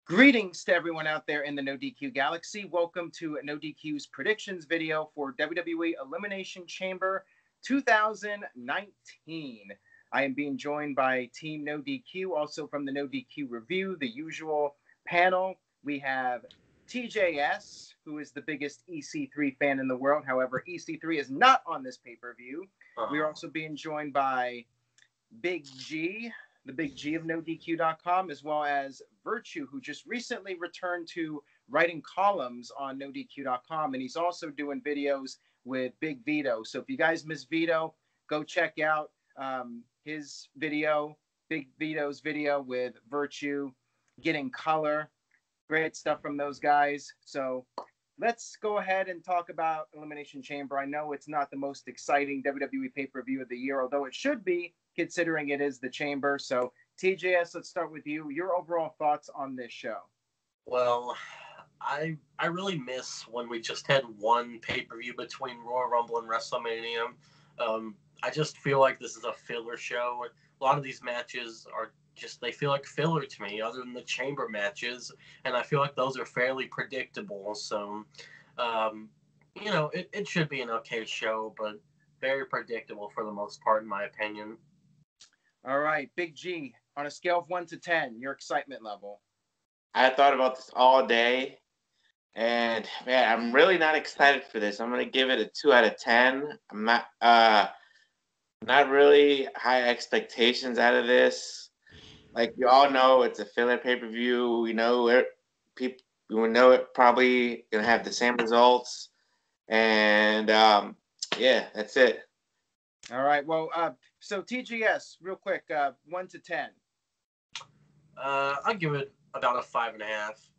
Greetings to everyone out there in the NoDQ galaxy. Welcome to NoDQ's predictions video for WWE Elimination Chamber 2019. I am being joined by Team NoDQ, also from the NoDQ review, the usual panel. We have TJS, who is the biggest EC3 fan in the world. However, EC3 is not on this pay-per-view. We are also being joined by Big G, the Big G of NoDQ.com, as well as Virtue, who just recently returned to writing columns on NoDQ.com, and he's also doing videos with Big Vito. So if you guys miss Vito, go check out his video, Big Vito's video with Virtue, getting color. Great stuff from those guys. So let's go ahead and talk about Elimination Chamber. I know it's not the most exciting WWE pay-per-view of the year, although it should be, considering it is the Chamber. So, TJS, let's start with you. Your overall thoughts on this show? Well, I really miss when we just had one pay-per-view between Royal Rumble and WrestleMania. I just feel like this is a filler show. A lot of these matches are just, they feel like filler to me, other than the Chamber matches, and I feel like those are fairly predictable. So, it should be an okay show, but very predictable for the most part, in my opinion. All right, Big G, on a scale of 1 to 10, your excitement level. I thought about this all day, and man, I'm really not excited for this. I'm gonna give it a 2 out of 10. I'm not really high expectations out of this. Like you all know, it's a filler pay-per-view. We know it probably gonna have the same results, and that's it. All right. Well, so TGS, real quick, 1 to 10. I'll give it about a 5.5.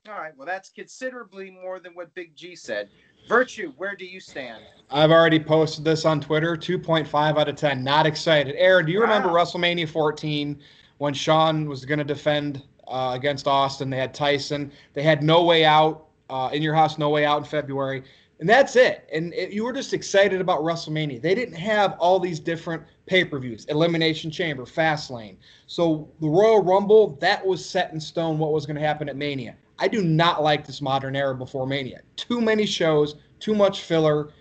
All right. Well, that's considerably more than what Big G said. Virtue, where do you stand? I've already posted this on Twitter. 2.5 out of 10. Not excited. Aaron, do you remember WrestleMania 14 when Shawn was going to defend against Austin? They had Tyson. They had No Way Out, In Your House, No Way Out in February. And that's it. And you were just excited about WrestleMania. They didn't have all these different pay-per-views, Elimination Chamber, Fastlane. So the Royal Rumble, that was set in stone what was going to happen at Mania. I do not like this modern era before Mania. Too many shows, too much filler.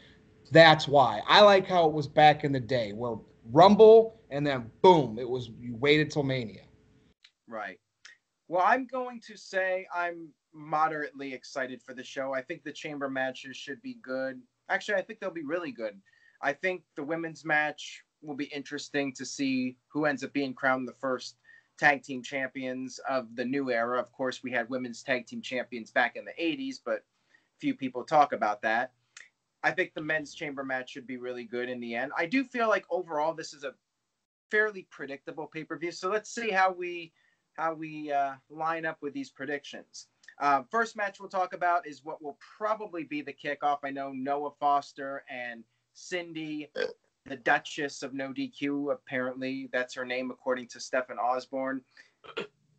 That's why. I like how it was back in the day where Rumble and then boom, you waited till Mania. Right. Well, I'm going to say I'm moderately excited for the show. I think the Chamber matches should be good. Actually, I think they'll be really good. I think the women's match will be interesting to see who ends up being crowned the first tag team champions of the new era. Of course, we had women's tag team champions back in the 80s, but few people talk about that. I think the men's Chamber match should be really good in the end. I do feel like overall this is a fairly predictable pay-per-view. So let's see how we line up with these predictions. First match we'll talk about is what will probably be the kickoff. I know Noah Foster and Cindy, the Duchess of NoDQ, apparently that's her name according to Stephen Osborne.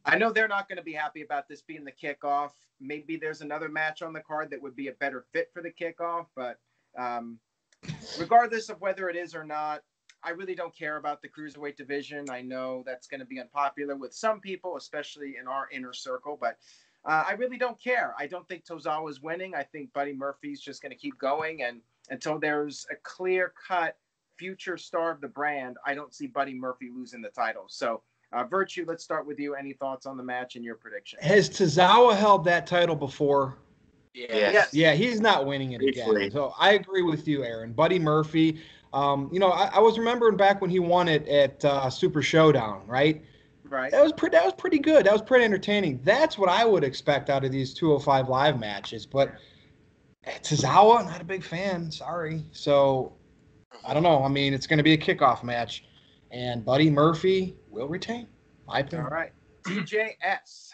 I know they're not going to be happy about this being the kickoff. Maybe there's another match on the card that would be a better fit for the kickoff, but regardless of whether it is or not, I really don't care about the Cruiserweight division. I know that's going to be unpopular with some people, especially in our inner circle, but I really don't care. I don't think Tozawa is winning. I think Buddy Murphy's just going to keep going, and until there's a clear-cut future star of the brand, I don't see Buddy Murphy losing the title. So, Virtue, let's start with you. Any thoughts on the match and your prediction? Has Tozawa held that title before? Yes. Yeah, he's not winning it again. So I agree with you, Aaron. Buddy Murphy, I was remembering back when he won it at Super Showdown, right? Right. That was pretty good. That was pretty entertaining. That's what I would expect out of these 205 Live matches. But Tozawa, not a big fan. Sorry. So I don't know. I mean, it's going to be a kickoff match, and Buddy Murphy will retain. My opinion. All right. TJS.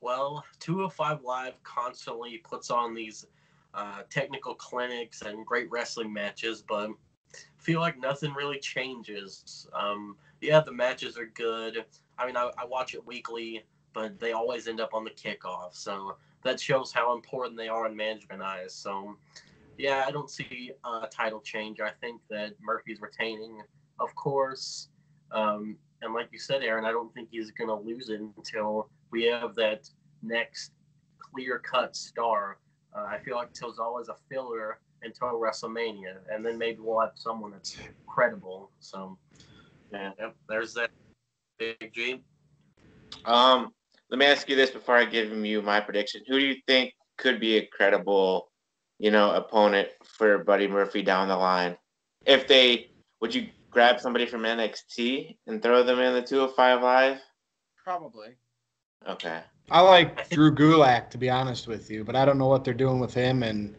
Well, 205 Live constantly puts on these technical clinics and great wrestling matches, but I feel like nothing really changes. The matches are good. I mean, I watch it weekly, but they always end up on the kickoff. So that shows how important they are in management eyes. So, yeah, I don't see a title change. I think that Murphy's retaining, of course. And like you said, Aaron, I don't think he's going to lose it until we have that next clear-cut star. I feel like Tozawa is a filler until WrestleMania, and then maybe we'll have someone that's credible. So, yeah, there's that. Big G. Let me ask you this before I give you my prediction. Who do you think could be a credible, opponent for Buddy Murphy down the line? Would you grab somebody from NXT and throw them in the 205 Live? Probably. Okay. I like Drew Gulak, to be honest with you, but I don't know what they're doing with him, and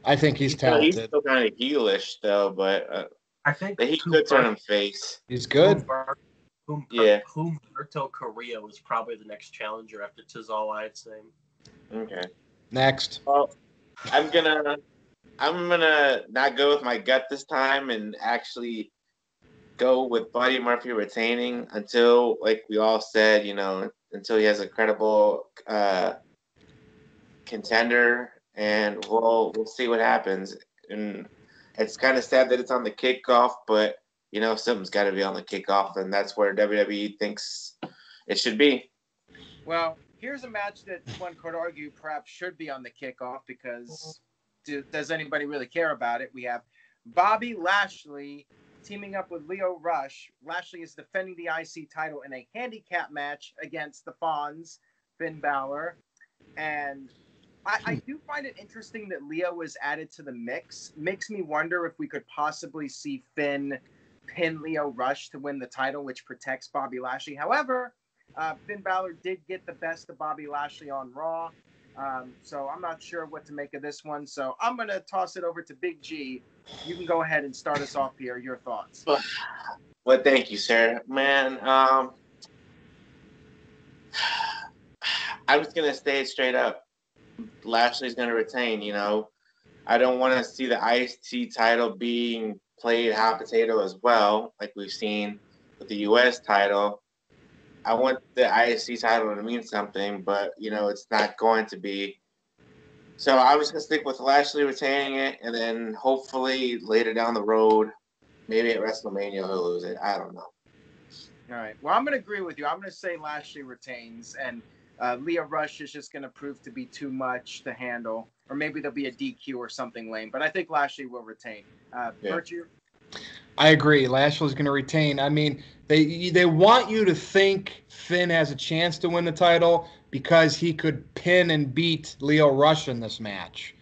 I think he's talented. He's still kind of heelish, though, but I think he could turn him face. He's good. Humberto Carrillo is probably the next challenger after Tozawa, I'd say. Okay. Next. Well, I'm gonna not go with my gut this time and actually go with Buddy Murphy retaining until, like we all said, until he has a credible contender, and we'll see what happens. And it's kind of sad that it's on the kickoff, but something's got to be on the kickoff, and that's where WWE thinks it should be. Well, here's a match that one could argue perhaps should be on the kickoff because does anybody really care about it? We have Bobby Lashley teaming up with Lio Rush. Lashley is defending the IC title in a handicap match against the Fonz, Finn Balor. And I do find it interesting that Lio was added to the mix. Makes me wonder if we could possibly see Finn pin Lio Rush to win the title, which protects Bobby Lashley. However, Finn Balor did get the best of Bobby Lashley on Raw. So I'm not sure what to make of this one. So I'm going to toss it over to Big G. You can go ahead and start us off here. Your thoughts. Well, thank you, sir. Man, I'm just going to say it straight up. Lashley's going to retain, I don't want to see the IC title being played hot potato as well, like we've seen with the US title. I want the IC title to mean something, but it's not going to be. So I'm just gonna stick with Lashley retaining it, and then hopefully later down the road, maybe at WrestleMania he'll lose it. I don't know. All right. Well, I'm gonna agree with you. I'm gonna say Lashley retains, and Lio Rush is just gonna prove to be too much to handle, or maybe there'll be a DQ or something lame. But I think Lashley will retain. Virtue. I agree. Lashley's going to retain. I mean, they want you to think Finn has a chance to win the title because he could pin and beat Lio Rush in this match.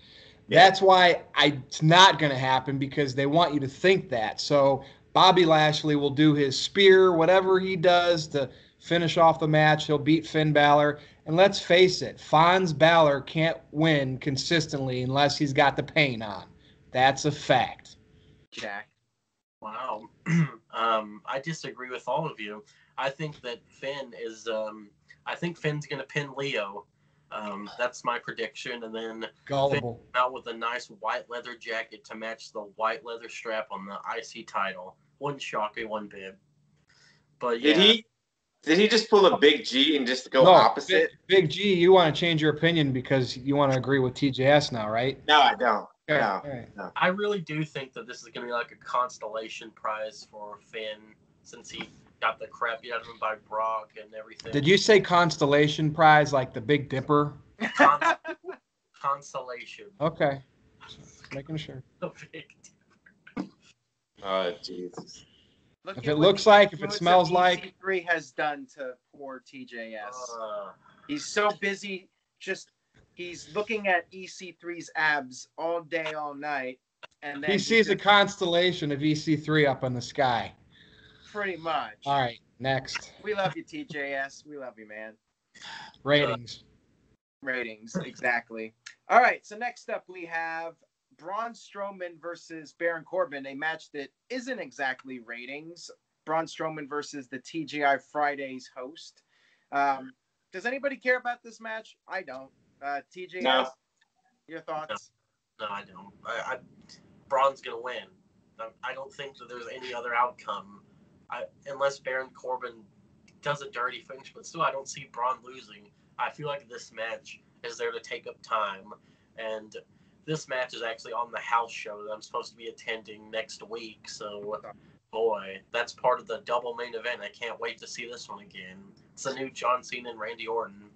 Yeah. That's why it's not going to happen, because they want you to think that. So Bobby Lashley will do his spear, whatever he does to finish off the match. He'll beat Finn Balor. And let's face it, Fonz Balor can't win consistently unless he's got the pain on. That's a fact. Jack. Wow. I disagree with all of you. I think that Finn is I think Finn's going to pin Lio. That's my prediction. And then Gullible. Finn out with a nice white leather jacket to match the white leather strap on the IC title. Wouldn't shock me one bit. But yeah. Did he just pull a Big G and just go opposite? Big G, you want to change your opinion because you want to agree with TJS now, right? No, I don't. Okay. No. I really do think that this is going to be like a constellation prize for Finn, since he got the crap out of him by Brock and everything. Did you say constellation prize like the Big Dipper? Consolation. Okay. Just making sure. The Big Dipper. Oh, Jesus. If it looks like, if it smells like. EC3 has done to poor TJS. He's so busy he's looking at EC3's abs all day, all night. And then he sees a constellation of EC3 up in the sky. Pretty much. All right, next. We love you, TJS. We love you, man. Ratings, exactly. All right, so next up we have Braun Strowman versus Baron Corbin, a match that isn't exactly ratings. Braun Strowman versus the TGI Fridays host. Does anybody care about this match? I don't. TJS, no. Your thoughts? No, I don't. Braun's going to win. I don't think that there's any other outcome. Unless Baron Corbin does a dirty finish, but still I don't see Braun losing. I feel like this match is there to take up time, and this match is actually on the house show that I'm supposed to be attending next week, so boy, that's part of the double main event. I can't wait to see this one again. It's the new John Cena and Randy Orton.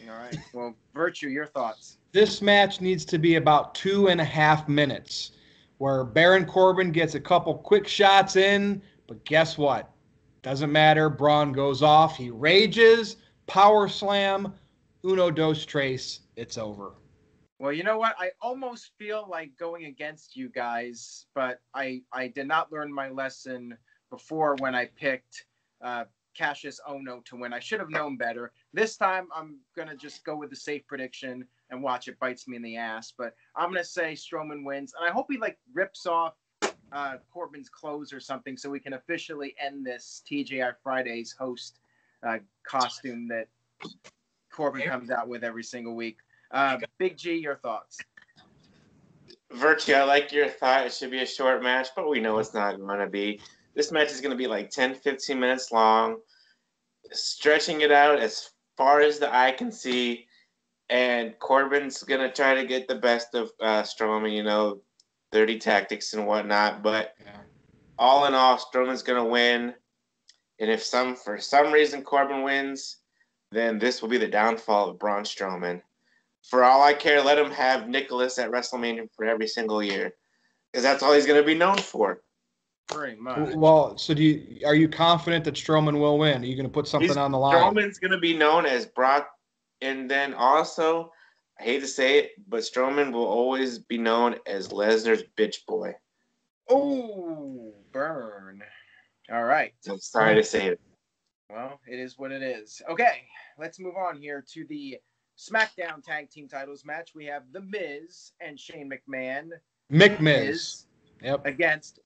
All right. Well, Virtue, your thoughts. This match needs to be about 2.5 minutes, where Baron Corbin gets a couple quick shots in, but guess what? Doesn't matter. Braun goes off. He rages, power slam, uno dos tres. It's over. Well, you know what? I almost feel like going against you guys, but I did not learn my lesson before when I picked Cassius Ohno to win. I should have known better. This time, I'm going to just go with the safe prediction and watch it bites me in the ass. But I'm going to say Strowman wins. And I hope he rips off Corbin's clothes or something so we can officially end this TJI Fridays host costume that Corbin comes out with every single week. Big G, your thoughts. Virtue, I like your thought. It should be a short match, but we know it's not going to be. This match is going to be like 10, 15 minutes long, stretching it out as far as the eye can see. And Corbin's going to try to get the best of Strowman, dirty tactics and whatnot. But all in all, Strowman's going to win. And if for some reason Corbin wins, then this will be the downfall of Braun Strowman. For all I care, let him have Nicholas at WrestleMania for every single year, because that's all he's going to be known for. Pretty much. Well, so are you confident that Strowman will win? Are you going to put something on the line? Strowman's going to be known as Brock, and then also, I hate to say it, but Strowman will always be known as Lesnar's bitch boy. Oh, burn. All right. I'm sorry to say it. Well, it is what it is. Okay, let's move on here to the SmackDown Tag Team Titles match. We have The Miz and Shane McMahon. McMiz. Yep. Against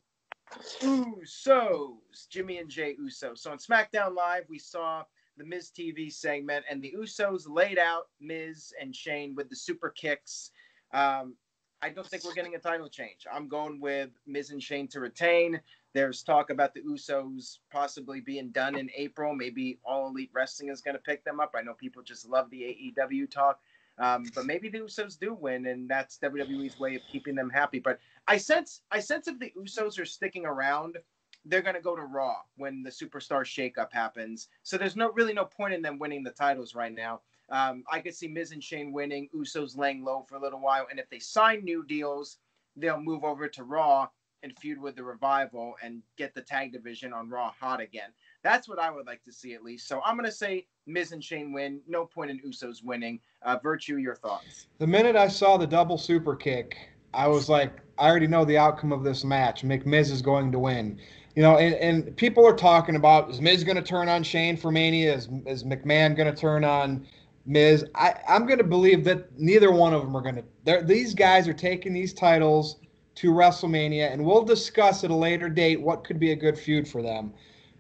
Usos. Jimmy and Jay Uso. So on SmackDown Live, we saw the Miz TV segment, and the Usos laid out Miz and Shane with the super kicks. I don't think we're getting a title change. I'm going with Miz and Shane to retain. There's talk about the Usos possibly being done in April. Maybe All Elite Wrestling is going to pick them up. I know people just love the AEW talk. But maybe the Usos do win, and that's WWE's way of keeping them happy. But I sense if the Usos are sticking around, they're going to go to Raw when the Superstar shakeup happens. So there's really no point in them winning the titles right now. I could see Miz and Shane winning, Usos laying low for a little while. And if they sign new deals, they'll move over to Raw and feud with the Revival and get the tag division on Raw hot again. That's what I would like to see at least. So I'm going to say Miz and Shane win. No point in Usos winning. Virtue, your thoughts. The minute I saw the double super kick, I was like, I already know the outcome of this match. McMiz is going to win. And people are talking about, is Miz going to turn on Shane for Mania? Is McMahon going to turn on Miz? I'm going to believe that neither one of them are going to. These guys are taking these titles to WrestleMania, and we'll discuss at a later date what could be a good feud for them.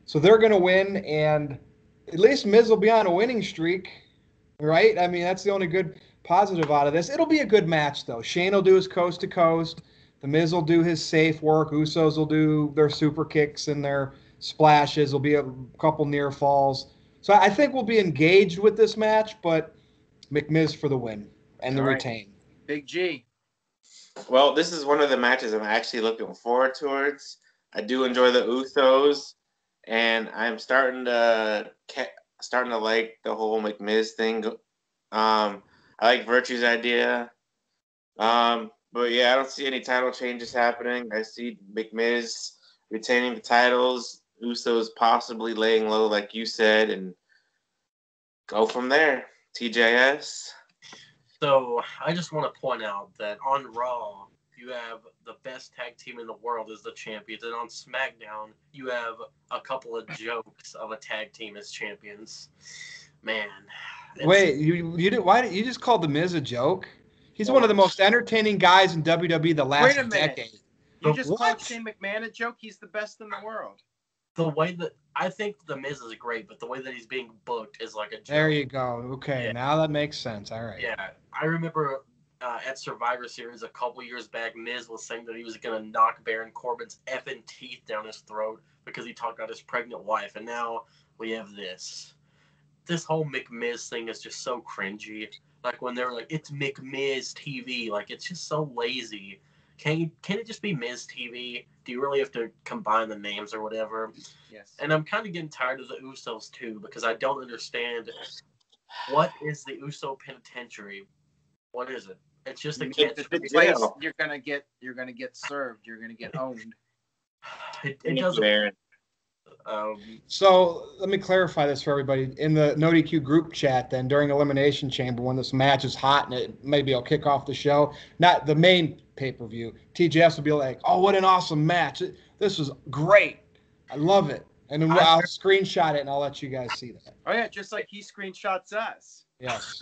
So they're going to win, and at least Miz will be on a winning streak, right? I mean, that's the only good positive out of this. It'll be a good match, though. Shane will do his coast-to-coast. The Miz will do his safe work. Usos will do their super kicks and their splashes. There'll be a couple near falls. So I think we'll be engaged with this match, but McMiz for the win and the retain. Big G. Well, this is one of the matches I'm actually looking forward towards. I do enjoy the Usos, and I'm starting to like the whole McMiz thing. I like Virtue's idea. But yeah, I don't see any title changes happening. I see McMiz retaining the titles, Usos possibly laying low, like you said, and go from there. TJS. So I just want to point out that on Raw, you have the best tag team in the world as the champions, and on SmackDown, you have a couple of jokes of a tag team as champions. Man. Wait, you just called The Miz a joke? He's one of the most entertaining guys in WWE the last decade. You just called Shane McMahon a joke? He's the best in the world. The way that I think The Miz is great, but the way that he's being booked is like a joke. There you go. Okay, now that makes sense. All right. Yeah, I remember at Survivor Series a couple years back, Miz was saying that he was going to knock Baron Corbin's effing teeth down his throat because he talked about his pregnant wife, and now we have this. This whole McMiz thing is just so cringy. Like when they're like, it's McMiz TV, like it's just so lazy. Can it just be Miz TV? Do you really have to combine the names or whatever? Yes. And I'm kind of getting tired of the Usos too, because I don't understand What is the Uso Penitentiary? What is it? It's just a place you're gonna get served. You're gonna get owned. It doesn't. So let me clarify this for everybody. In the NoDQ group chat, then during Elimination Chamber, when this match is hot and it maybe I'll kick off the show, not the main pay-per-view, TJS will be like, "Oh, what an awesome match! This was great. I love it." And then I'll screenshot it and I'll let you guys see that. Oh yeah, just like he screenshots us. Yes.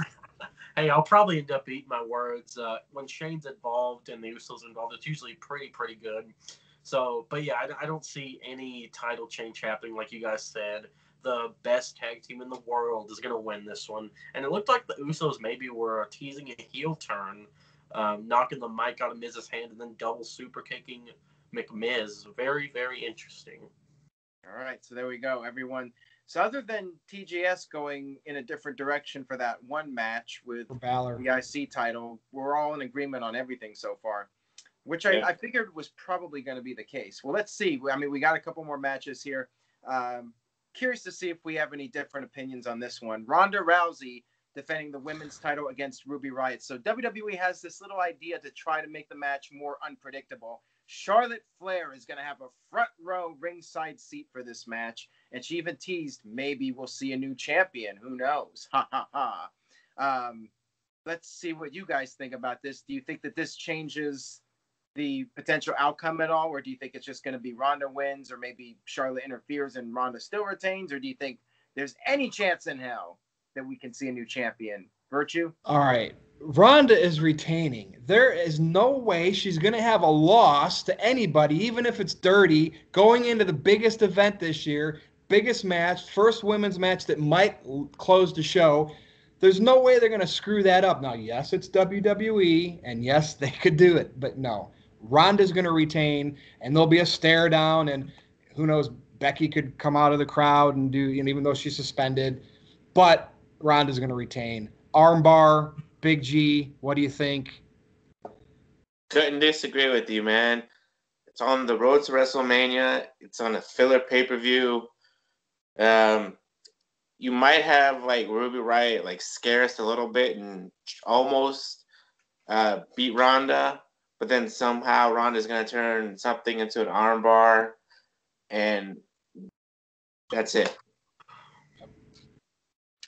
Hey, I'll probably end up eating my words. When Shane's involved and the Usos involved, it's usually pretty good. So, but yeah, I don't see any title change happening. Like you guys said, the best tag team in the world is going to win this one. And it looked like the Usos maybe were teasing a heel turn, knocking the mic out of Miz's hand and then double super kicking McMiz. Very, very interesting. All right, so there we go, everyone. So other than TGS going in a different direction for that one match with Balor, the IC title, we're all in agreement on everything so far, which I figured was probably going to be the case. Well, let's see. I mean, we got a couple more matches here. Curious to see if we have any different opinions on this one. Ronda Rousey defending the women's title against Ruby Riott. So WWE has this little idea to try to make the match more unpredictable. Charlotte Flair is going to have a front row ringside seat for this match. And she even teased, maybe we'll see a new champion. Who knows? Ha, ha, ha. Let's see what you guys think about this. Do you think that this changes the potential outcome at all? Or do you think it's just going to be Ronda wins, or maybe Charlotte interferes and Ronda still retains? Or do you think there's any chance in hell that we can see a new champion? Virtue? All right. Ronda is retaining. There is no way she's going to have a loss to anybody, even if it's dirty, going into the biggest event this year, biggest match, first women's match that might close the show. There's no way they're going to screw that up. Now, yes, it's WWE, and yes, they could do it, but no. Ronda's going to retain, and there'll be a stare down, and who knows, Becky could come out of the crowd and do, even though she's suspended, but Ronda's going to retain. Armbar, Big G, what do you think? Couldn't disagree with you, man. It's on the road to WrestleMania. It's on a filler pay-per-view. You might have Ruby Riott scare us a little bit and almost beat Ronda, but then somehow Ronda's going to turn something into an armbar, and that's it.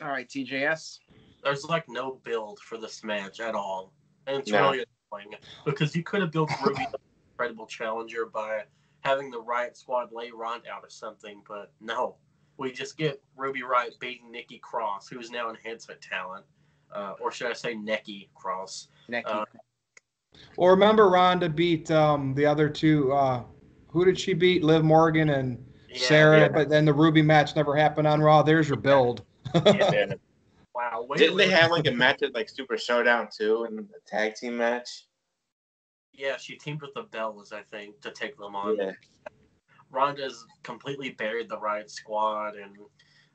All right, TJS. There's no build for this match at all. And it's really annoying because you could have built Ruby an incredible challenger by having the Riott Squad lay Ronda out or something, but no. We just get Ruby Riott beating Nikki Cross, who is now enhancement talent. Or should I say Necky Cross. Necky. Well, remember Ronda beat the other two. Who did she beat? Liv Morgan and Sarah, but then the Ruby match never happened on Raw. There's your build. Yeah. Wow. Didn't they have a match at Super Showdown too in the tag team match? Yeah, she teamed with the Bellas, I think, to take them on. Yeah. Ronda's completely buried the Riott Squad, and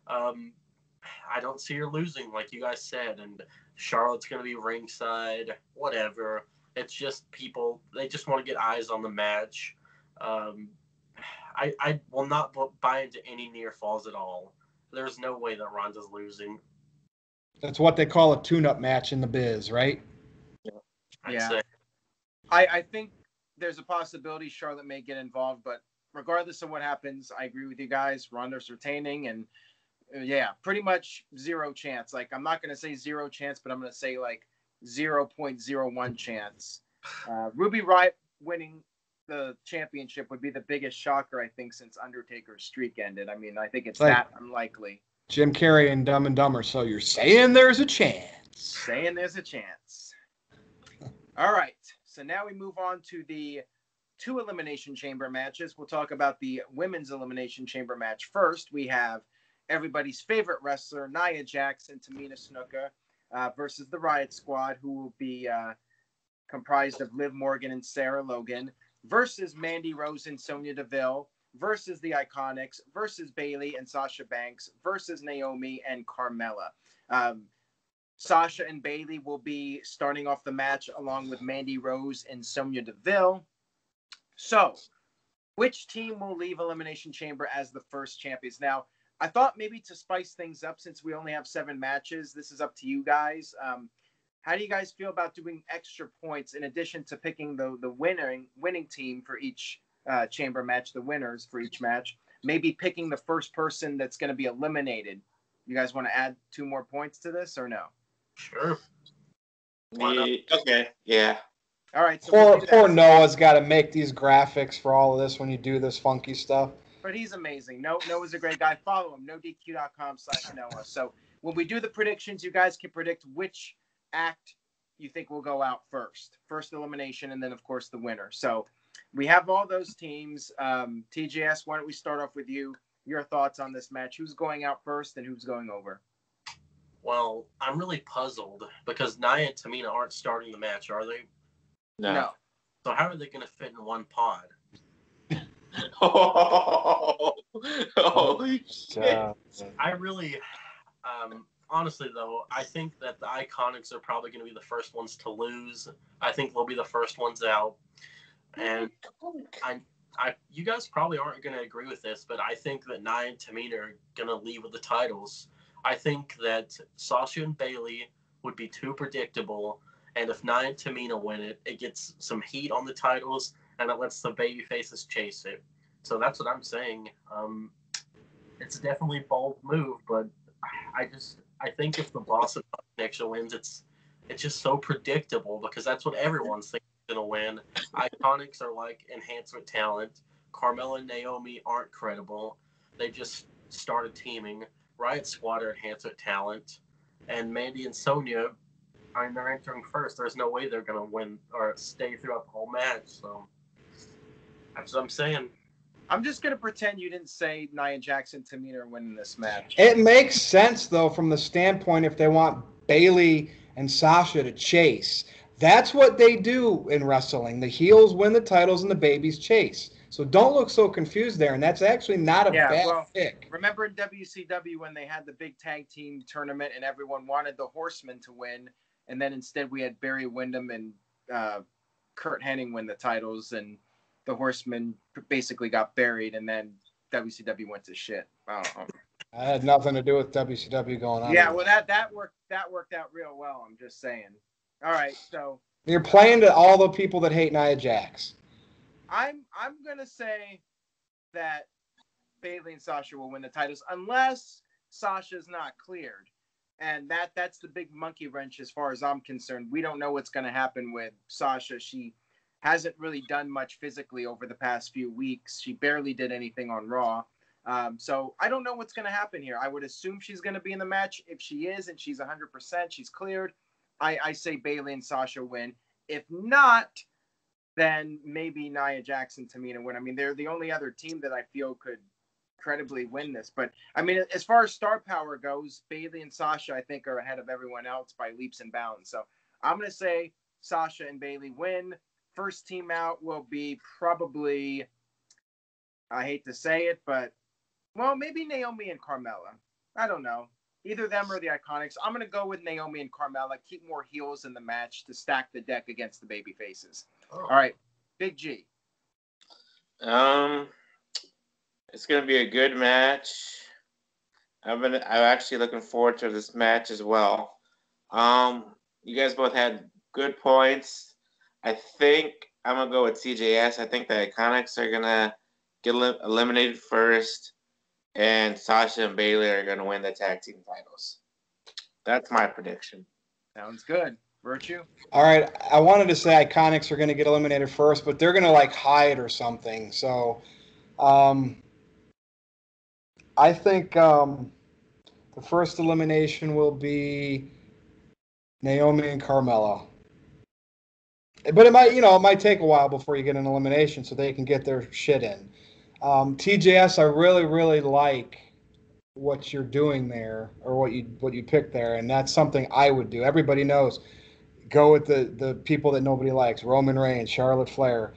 I don't see her losing, like you guys said. And Charlotte's going to be ringside, whatever. It's just people, they just want to get eyes on the match. I will not buy into any near falls at all. There's no way that Ronda's losing. That's what they call a tune-up match in the biz, right? Yeah. I think there's a possibility Charlotte may get involved, but regardless of what happens, I agree with you guys. Ronda's retaining, and pretty much zero chance. I'm not going to say zero chance, but I'm going to say 0.01 chance. Ruby Riott winning the championship would be the biggest shocker, I think, since Undertaker's streak ended. I mean, I think it's that unlikely. Jim Carrey and Dumb and Dumber. So you're saying there's a chance. Saying there's a chance. All right. So now we move on to the 2 Elimination Chamber matches. We'll talk about the Women's Elimination Chamber match first. We have everybody's favorite wrestler, Nia Jax and Tamina Snuka, versus the Riott Squad, who will be comprised of Liv Morgan and Sarah Logan, versus Mandy Rose and Sonya Deville, versus the IIconics, versus Bayley and Sasha Banks, versus Naomi and Carmella. Sasha and Bayley will be starting off the match along with Mandy Rose and Sonya Deville. So, which team will leave Elimination Chamber as the first champions? Now, I thought maybe to spice things up, since we only have 7 matches, this is up to you guys. How do you guys feel about doing extra points in addition to picking the winning team for each chamber match, the winners for each match? Maybe picking the first person that's going to be eliminated. You guys want to add 2 more points to this or no? Sure. Okay. Yeah. All right. So poor Noah's got to make these graphics for all of this when you do this funky stuff. But he's amazing. Noah's a great guy. Follow him. NoDQ.com/Noah. So when we do the predictions, you guys can predict which act you think will go out first elimination, and then of course the winner. So we have all those teams. TJS, why don't we start off with you? Your thoughts on this match? Who's going out first and who's going over? Well, I'm really puzzled because Nia and Tamina aren't starting the match, are they? No. So how are they going to fit in one pod? Holy shit. I really, honestly though, I think that the IIconics are probably going to be the first ones to lose. I think they'll be the first ones out. And you guys probably aren't going to agree with this, but I think that Nia and Tamina are going to leave with the titles. I think that Sasha and Bayley would be too predictable, and if Nia and Tamina win it, it gets some heat on the titles, and it lets the baby faces chase it. So that's what I'm saying. It's definitely a bold move, but I think if the Boston Connection wins, it's just so predictable because that's what everyone's thinking is going to win. IIconics are like enhancement talent. Carmella and Naomi aren't credible. They just started teaming. Riott Squad are enhancement talent. And Mandy and Sonya, they're entering first. There's no way they're going to win or stay throughout the whole match. So that's what I'm saying. I'm just going to pretend you didn't say Nia Jax and Tamina are winning this match. It makes sense, though, from the standpoint if they want Bayley and Sasha to chase. That's what they do in wrestling. The heels win the titles and the babies chase. So don't look so confused there, and that's actually not a bad pick. Remember in WCW when they had the big tag team tournament and everyone wanted the Horsemen to win, and then instead we had Barry Windham and Kurt Hennig win the titles, and the Horsemen basically got buried, and then WCW went to shit. I don't know. That had nothing to do with WCW going on. Yeah, well, that worked out real well. I'm just saying. All right, so you're playing to all the people that hate Nia Jax. I'm gonna say that Bayley and Sasha will win the titles unless Sasha's not cleared, and that's the big monkey wrench as far as I'm concerned. We don't know what's gonna happen with Sasha. She hasn't really done much physically over the past few weeks. She barely did anything on Raw. So I don't know what's going to happen here. I would assume she's going to be in the match. If she is and she's 100%, she's cleared, I say Bayley and Sasha win. If not, then maybe Nia Jax and Tamina win. I mean, they're the only other team that I feel could credibly win this. But, I mean, as far as star power goes, Bayley and Sasha, I think, are ahead of everyone else by leaps and bounds. So I'm going to say Sasha and Bayley win. First team out will be probably, I hate to say it, but, well, maybe Naomi and Carmella. I don't know. Either them or the IIconics. I'm going to go with Naomi and Carmella. Keep more heels in the match to stack the deck against the baby faces. Oh. All right. Big G. It's going to be a good match. I'm actually looking forward to this match as well. You guys both had good points. I think I'm going to go with TJS. I think the IIconics are going to get eliminated first, and Sasha and Bayley are going to win the tag team titles. That's my prediction. Sounds good. Virtue? All right. I wanted to say IIconics are going to get eliminated first, but they're going to, hide or something. So I think the first elimination will be Naomi and Carmella. But it might take a while before you get an elimination so they can get their shit in. TJS, I really, really like what you're doing there, or what you picked there, and that's something I would do. Everybody knows. Go with the people that nobody likes. Roman Reigns, Charlotte Flair.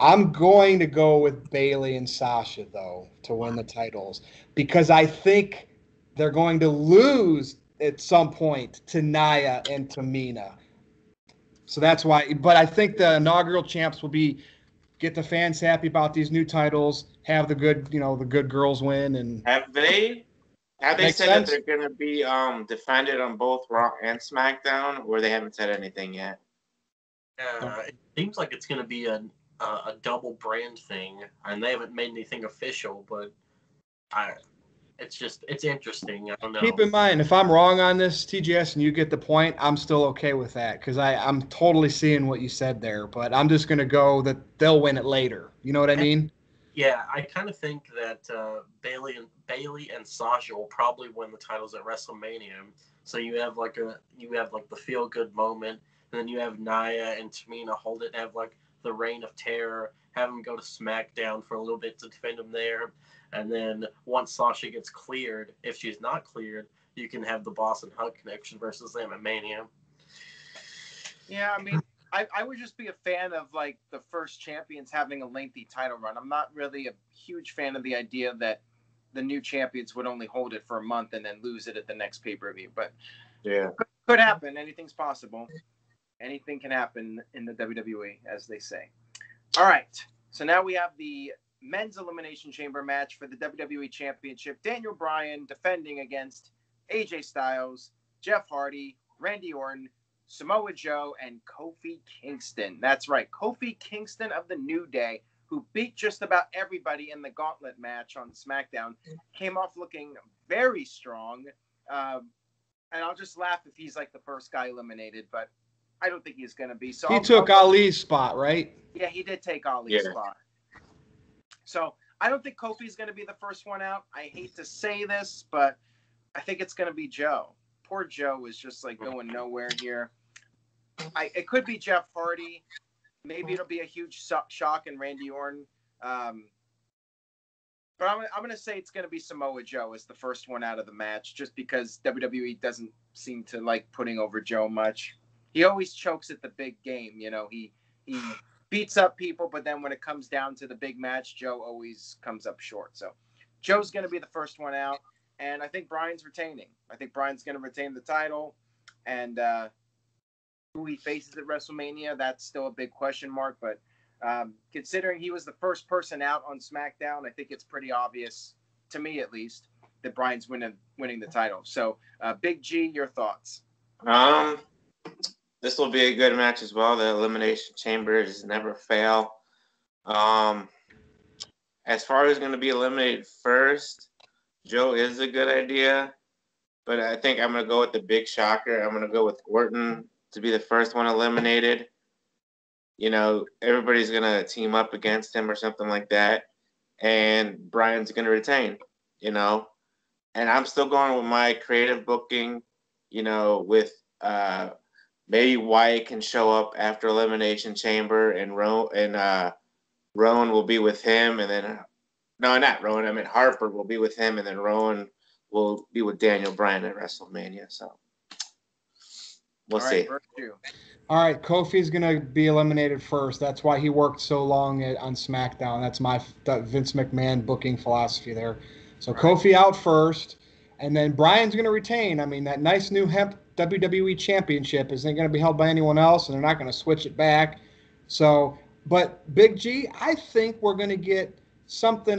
I'm going to go with Bayley and Sasha, though, to win the titles, because I think they're going to lose at some point to Nia and Tamina. So that's why. But I think the inaugural champs will get the fans happy about these new titles, have the good girls win, and have they Have they Makes said sense. that they're going to be defended on both Raw and SmackDown, or they haven't said anything yet? It seems like it's going to be a double brand thing, and they haven't made anything official, but it's interesting. I don't know. Keep in mind, if I'm wrong on this, TGS, and you get the point, I'm still okay with that because I'm totally seeing what you said there. But I'm just going to go that they'll win it later. You know what I mean? Yeah, I kind of think that Bayley and Sasha will probably win the titles at WrestleMania. So you have like the feel good moment, and then you have Nia and Tamina hold it and have like the reign of terror, have them go to SmackDown for a little bit to defend them there, and then once Sasha gets cleared, if she's not cleared, you can have the Boss and Hug connection versus them at Mania. Yeah, I mean, I would just be a fan of like the first champions having a lengthy title run. I'm not really a huge fan of the idea that the new champions would only hold it for a month and then lose it at the next pay-per-view. But yeah, could happen. Anything's possible. Anything can happen in the WWE, as they say. All right. So now we have the men's elimination chamber match for the WWE Championship. Daniel Bryan defending against AJ Styles, Jeff Hardy, Randy Orton, Samoa Joe, and Kofi Kingston. That's right, Kofi Kingston of the New Day, who beat just about everybody in the gauntlet match on SmackDown, came off looking very strong. And I'll just laugh if he's like the first guy eliminated, but I don't think he's going to be. So he took Ali's spot, right? Yeah, he did take Ali's spot. So I don't think Kofi's going to be the first one out. I hate to say this, but I think it's going to be Joe. Poor Joe is just like going nowhere here. It could be Jeff Hardy. Maybe it'll be a huge shock in Randy Orton. But I'm going to say it's going to be Samoa Joe as the first one out of the match, just because WWE doesn't seem to like putting over Joe much. He always chokes at the big game. You know, he beats up people, but then when it comes down to the big match, Joe always comes up short. So Joe's going to be the first one out, and I think Bryan's retaining. I think Bryan's going to retain the title, and who he faces at WrestleMania, that's still a big question mark. But considering he was the first person out on SmackDown, I think it's pretty obvious, to me at least, that Bryan's winning the title. So, Big G, your thoughts? This will be a good match as well. The Elimination Chamber does never fail. As far as going to be eliminated first, Joe is a good idea, but I think I'm going to go with the big shocker. I'm going to go with Orton to be the first one eliminated. You know, everybody's going to team up against him or something like that, and Bryan's going to retain, you know. And I'm still going with my creative booking, you know, with maybe Wyatt can show up after Elimination Chamber, and Rowan will be with him, and then not Rowan. I mean Harper will be with him, and then Rowan will be with Daniel Bryan at WrestleMania. So we'll see. All right, Kofi's gonna be eliminated first. That's why he worked so long on SmackDown. That's my Vince McMahon booking philosophy there. So right. Kofi out first, and then Bryan's gonna retain. I mean, that nice new WWE Championship isn't going to be held by anyone else, and they're not going to switch it back. So, but Big G, I think we're going to get something.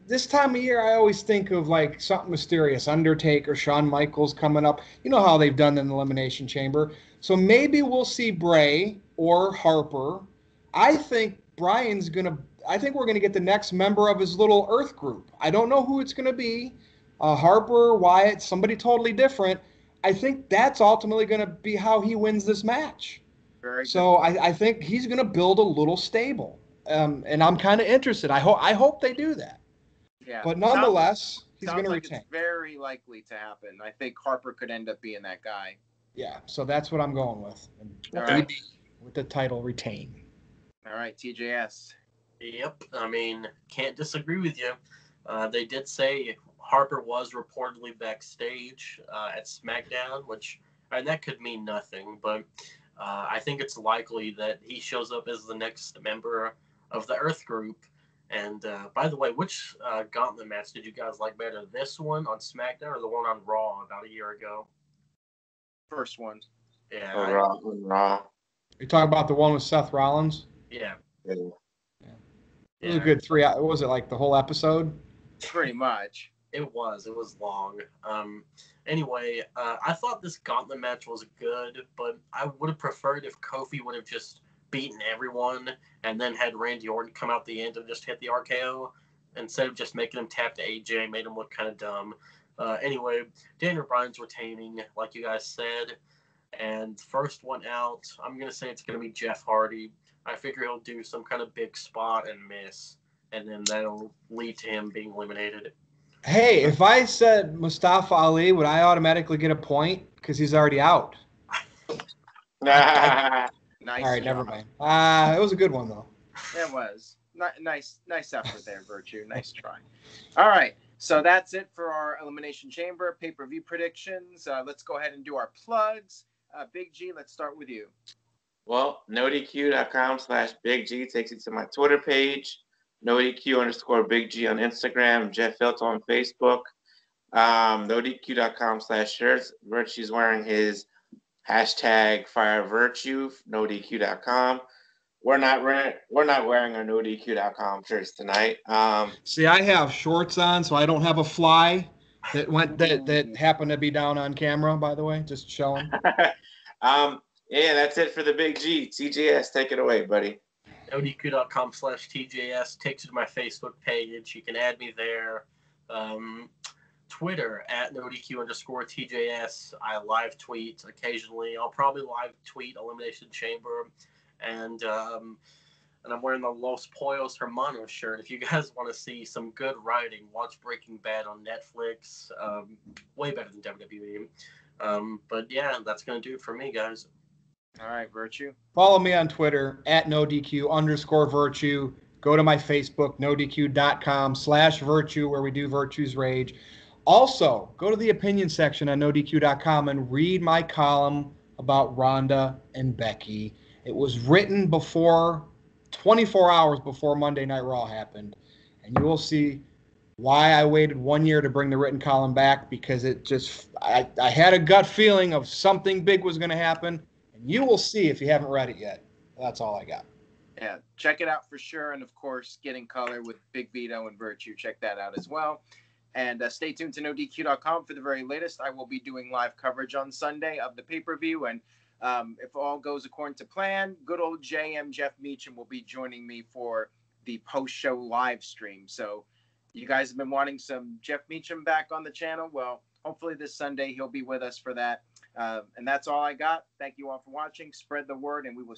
This time of year, I always think of like something mysterious. Undertaker, Shawn Michaels coming up. You know how they've done in the Elimination Chamber. So maybe we'll see Bray or Harper. I think we're going to get the next member of his little Earth group. I don't know who it's going to be. Harper, Wyatt, somebody totally different. I think that's ultimately going to be how he wins this match. So I think he's going to build a little stable, and I'm kind of interested. I hope they do that. Yeah. But nonetheless, he's going to retain. It's very likely to happen. I think Harper could end up being that guy. Yeah. So that's what I'm going with. With the title retain. All right, TJS. Yep. I mean, can't disagree with you. They did say Harper was reportedly backstage at SmackDown, and that could mean nothing, but I think it's likely that he shows up as the next member of the Earth group. And by the way, which gauntlet match did you guys like better, this one on SmackDown or the one on Raw about a year ago? First one. Yeah. Raw. You talking about the one with Seth Rollins? Yeah. It was a good 3 hours. Was it like the whole episode? Pretty much. It was long. Anyway, I thought this gauntlet match was good, but I would have preferred if Kofi would have just beaten everyone and then had Randy Orton come out the end and just hit the RKO instead of just making him tap to AJ, made him look kind of dumb. Anyway, Daniel Bryan's retaining, like you guys said. And first one out, I'm going to say it's going to be Jeff Hardy. I figure he'll do some kind of big spot and miss, and then that'll lead to him being eliminated. Hey, if I said Mustafa Ali, would I automatically get a point? Because he's already out. Nice. All right, never mind. It was a good one, though. It was. Nice effort there, Virtue. Nice try. All right, so that's it for our Elimination Chamber pay-per-view predictions. Let's go ahead and do our plugs. Big G, let's start with you. Well, NoDQ.com/Big G takes you to my Twitter page. NoDQ_Big G on Instagram. Jeff Felton on Facebook. NoDQ.com/shirts. Virtue's wearing his #FireVirtue. NoDQ.com. We're not wearing our NoDQ.com shirts tonight. See, I have shorts on, so I don't have a fly that happened to be down on camera. By the way, just showing. Yeah, that's it for the Big G. TJS, take it away, buddy. NoDQ.com/TJS takes you to my Facebook page. You can add me there. Twitter @NoDQ_TJS. I live tweet occasionally. I'll probably live tweet Elimination Chamber. And I'm wearing the Los Pollos Hermanos shirt. If you guys want to see some good writing, watch Breaking Bad on Netflix. Way better than WWE. But yeah, that's going to do it for me, guys. All right, Virtue. Follow me on Twitter @NoDQ_Virtue. Go to my Facebook, NoDQ.com/Virtue, where we do Virtue's Rage. Also, go to the opinion section on NoDQ.com and read my column about Ronda and Becky. It was written 24 hours before Monday Night Raw happened. And you will see why I waited 1 year to bring the written column back, because I had a gut feeling of something big was going to happen. And you will see if you haven't read it yet. That's all I got. Yeah, check it out for sure. And, of course, Getting Color with Big Vito and Virtue. Check that out as well. And stay tuned to NoDQ.com for the very latest. I will be doing live coverage on Sunday of the pay-per-view. And if all goes according to plan, good old JM Jeff Meacham will be joining me for the post-show live stream. So you guys have been wanting some Jeff Meacham back on the channel. Well, hopefully this Sunday he'll be with us for that. And that's all I got. Thank you all for watching. Spread the word, and we will